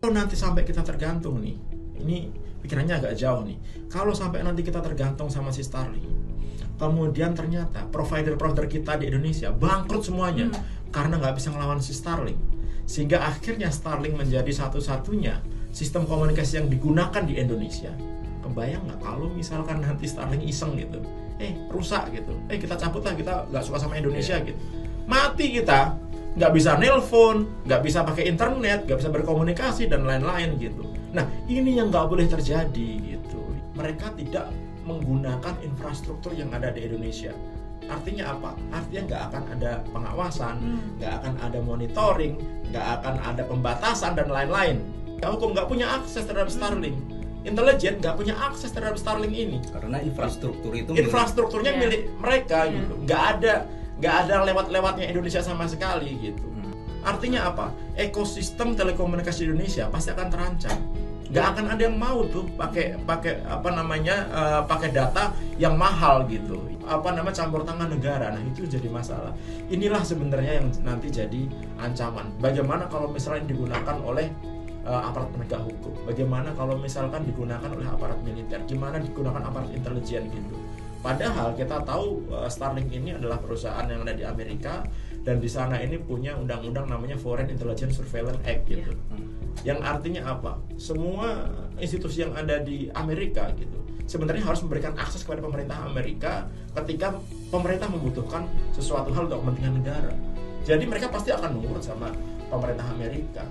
Kalau nanti sampai kita tergantung nih, ini pikirannya agak jauh nih. Kalau sampai nanti kita tergantung sama si Starlink, kemudian ternyata provider-provider kita di Indonesia bangkrut semuanya karena nggak bisa ngelawan si Starlink, sehingga akhirnya Starlink menjadi satu-satunya sistem komunikasi yang digunakan di Indonesia. Kebayang nggak kalau misalkan nanti Starlink iseng gitu, rusak gitu, kita cabut lah, kita nggak suka sama Indonesia gitu, mati kita. Nggak bisa nelpon, nggak bisa pakai internet, nggak bisa berkomunikasi dan lain-lain gitu. Nah, ini yang nggak boleh terjadi gitu. Mereka tidak menggunakan infrastruktur yang ada di Indonesia. Artinya apa? Artinya nggak akan ada pengawasan, nggak akan ada monitoring, nggak akan ada pembatasan dan lain-lain. Hukum nggak punya akses terhadap Starlink. Intelijen nggak punya akses terhadap Starlink ini. Karena infrastrukturnya milik mereka gitu. Nggak ada lewat-lewatnya Indonesia sama sekali gitu. Artinya apa? Ekosistem telekomunikasi Indonesia pasti akan terancam. Nggak akan ada yang mau tuh pakai data yang mahal gitu. Campur tangan negara. Nah, itu jadi masalah. Inilah sebenarnya yang nanti jadi ancaman. Bagaimana kalau misalnya digunakan oleh aparat penegak hukum? Bagaimana kalau misalkan digunakan oleh aparat militer? Gimana digunakan aparat intelijen gitu? Padahal kita tahu Starlink ini adalah perusahaan yang ada di Amerika, dan di sana ini punya undang-undang namanya Foreign Intelligence Surveillance Act gitu. Yang artinya apa? Semua institusi yang ada di Amerika gitu sebenarnya harus memberikan akses kepada pemerintah Amerika ketika pemerintah membutuhkan sesuatu hal untuk kepentingan negara. Jadi mereka pasti akan nurut sama pemerintah Amerika.